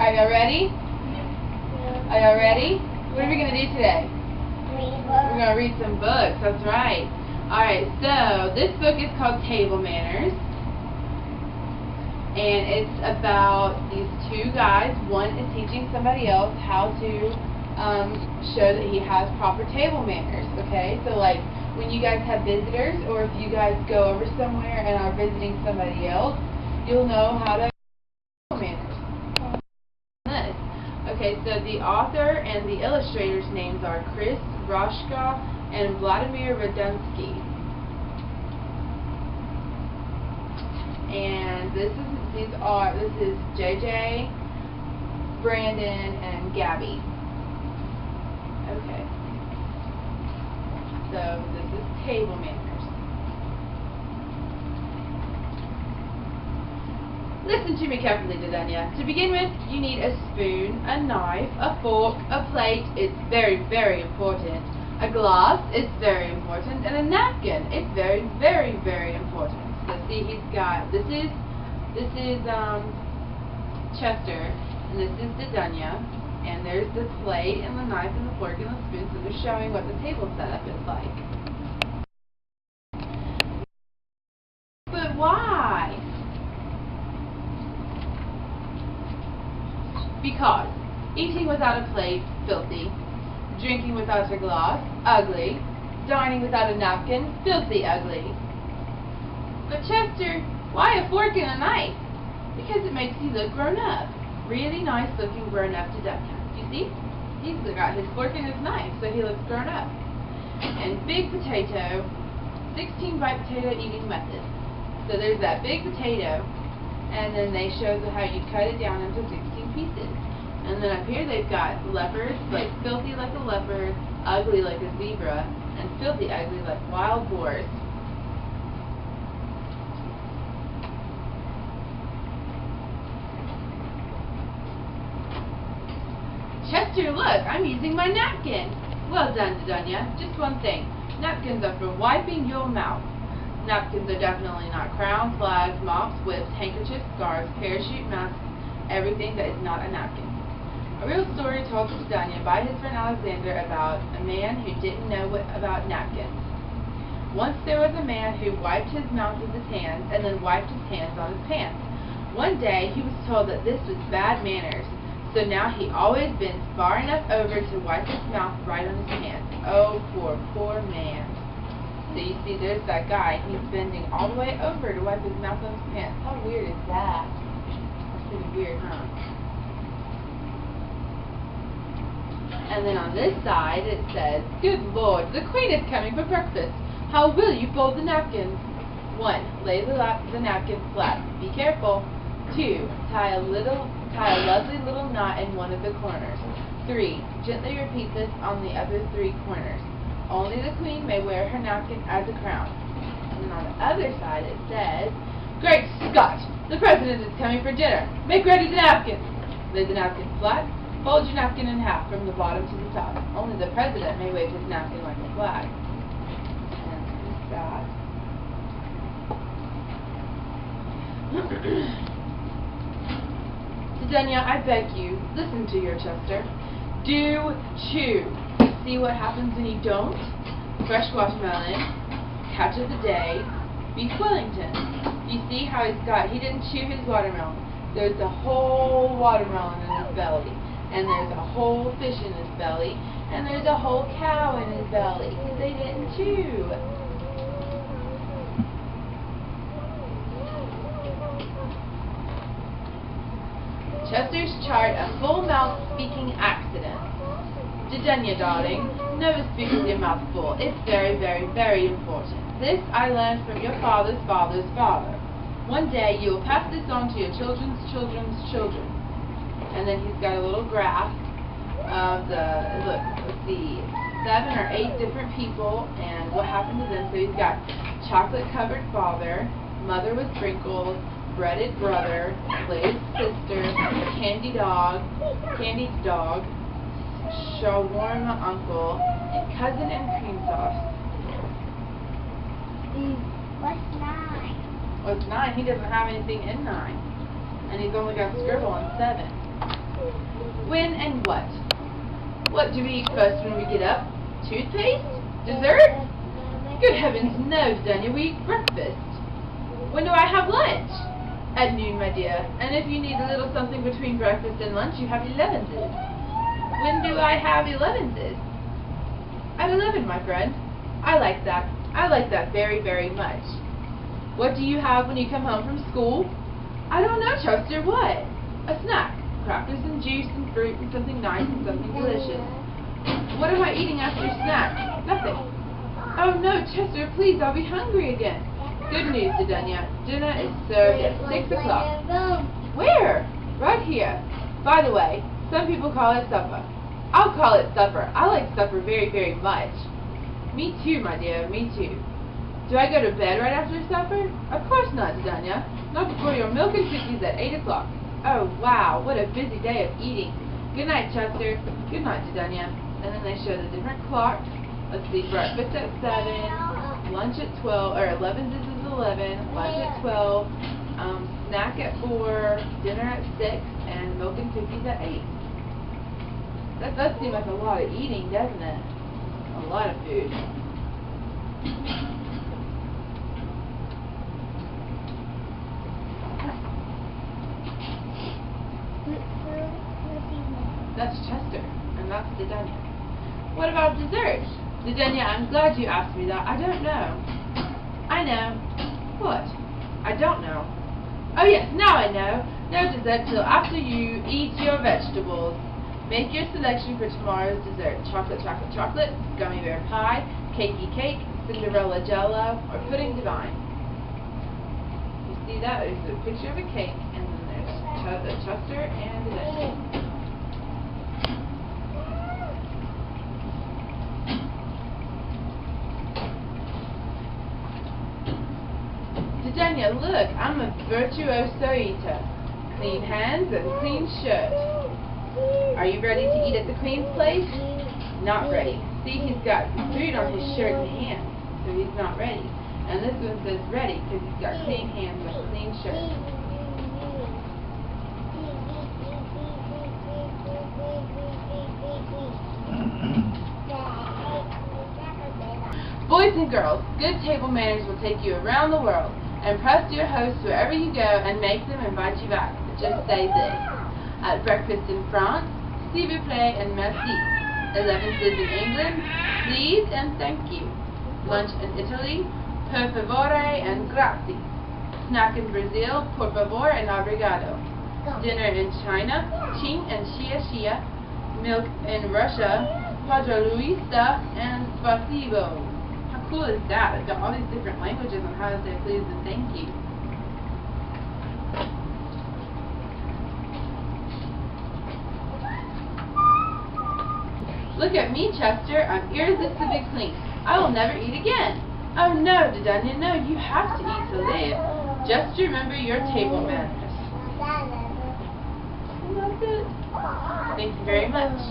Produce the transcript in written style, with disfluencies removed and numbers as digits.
Are y'all ready? Are y'all ready? What are we going to do today? We're going to read some books. That's right. Alright, so this book is called Table Manners. And it's about these two guys. One is teaching somebody else how to show that he has proper table manners. Okay? So like when you guys have visitors, or if you guys go over somewhere and are visiting somebody else, you'll know how to table manners. Okay, so the author and the illustrator's names are Chris Roshka and Vladimir Radunsky. And this is JJ, Brandon, and Gabby. Okay. So this is table manners. Listen to me carefully, Didania. To begin with, you need a spoon, a knife, a fork, a plate. It's very, very important. A glass. It's very important. And a napkin. It's very, very, very important. So see, he's got, this is Chester, and this is Didania, and there's the plate and the knife and the fork and the spoon, so they're showing what the table setup is like. But why? Because eating without a plate, filthy. Drinking without a glass, ugly. Dining without a napkin, filthy ugly. But Chester, why a fork and a knife? Because it makes you look grown up. Really nice looking grown up Didania. You see? He's got his fork and his knife, so he looks grown up. And big potato, 16-bite potato eating method. So there's that big potato, and then they show how you cut it down into 16 pieces. And then up here they've got leopards, like filthy like a leopard, ugly like a zebra, and filthy ugly like wild boars. Chester, look, I'm using my napkin. Well done, Didania. Just one thing. Napkins are for wiping your mouth. Napkins are definitely not crowns, flags, mops, whips, handkerchiefs, scarves, parachute, masks, everything that is not a napkin. A real story told to Didania by his friend Alexander about a man who didn't know about napkins. Once there was a man who wiped his mouth with his hands and then wiped his hands on his pants. One day he was told that this was bad manners, so now he always bends far enough over to wipe his mouth right on his hands. Oh, poor, poor man. So you see, there's that guy. He's bending all the way over to wipe his mouth on his pants. How weird is that? That's pretty weird, huh? And then on this side it says, "Good Lord, the Queen is coming for breakfast. How will you fold the napkins?" 1. Lay the napkins flat. Be careful. 2. Tie a lovely little knot in one of the corners. 3. Gently repeat this on the other 3 corners. Only the Queen may wear her napkin as a crown. And then on the other side it says, "Great Scott! The President is coming for dinner. Make ready the napkins." Lay the napkin flat. Fold your napkin in half from the bottom to the top. Only the President may wave his napkin like a flag. And there's that. Didania, I beg you, listen to your Chester. Do chew. See what happens when you don't? Fresh watermelon, catch of the day, beef Wellington. You see how he didn't chew his watermelon. There's a whole watermelon in his belly, and there's a whole fish in his belly, and there's a whole cow in his belly. They didn't chew. Chester's chart, a full mouth speaking accident. Didania, darling, never speak with your mouth full. It's very, very, very important. This I learned from your father's father's father. One day you will pass this on to your children's children's children. And then he's got a little graph of let's see, 7 or 8 different people and what happened to them. So he's got chocolate-covered father, mother with sprinkles, breaded brother, glazed sister, candied dog, shawarma uncle, and cousin and cream sauce. What's 9? Well, it's 9. He doesn't have anything in 9. And he's only got scribble on 7. When and what? What do we eat first when we get up? Toothpaste? Dessert? Good heavens, no, Daniel, we eat breakfast. When do I have lunch? At noon, my dear. And if you need a little something between breakfast and lunch, you have 11's. When do I have 11's? At 11, my friend. I like that. I like that very, very much. What do you have when you come home from school? I don't know, Chester, what? A snack. Crackers and juice and fruit and something nice and something delicious. What am I eating after snack? Nothing. Oh no, Chester, please, I'll be hungry again. Good news, Dudunya. Dinner is served at 6 o'clock. Where? Right here. By the way, some people call it supper. I'll call it supper. I like supper very, very much. Me too, my dear, me too. Do I go to bed right after supper? Of course not, Dudunya. Not before your milk and cookies at 8 o'clock. Oh, wow, what a busy day of eating. Good night, Chester. Good night, Dudunya. And then they show the different clocks. Let's see, breakfast at 7, lunch at 12, or 11's is 11, lunch at 12, snack at 4, dinner at 6, and milk and cookies at 8. That does seem like a lot of eating, doesn't it? A lot of food. That's Chester, and that's Dudunya. What about dessert? Dudunya, I'm glad you asked me that. I don't know. I know. What? I don't know. Oh yes, now I know. No dessert till after you eat your vegetables. Make your selection for tomorrow's dessert. Chocolate, chocolate, chocolate, gummy bear pie, cakey cake, Cinderella jello, or pudding divine. You see that? There's a picture of a cake, and then there's Chester and Dudunya. Dudunya, look, I'm a virtuoso eater. Clean hands and clean shirt. Are you ready to eat at the Queen's place? Not ready. See, he's got food on his shirt and hands, so he's not ready. And this one says ready because he's got clean hands and a clean shirt. Boys and girls, good table manners will take you around the world. Impress your hosts wherever you go and make them invite you back. Just say this. At breakfast in France, s'il vous plaît and merci. 11's in England, please and thank you. Lunch in Italy, per favore and grazie. Snack in Brazil, por favor and obrigado. Dinner in China, ching and xia xia. Milk in Russia, pожалуйста and spasibo. How cool is that? They've got all these different languages on how to say please and thank you. Look at me, Chester. I'm irresistibly clean. I will never eat again. Oh no, Dudunya, no, you have to eat to live. Just remember your table manners. And that's it. Thank you very much.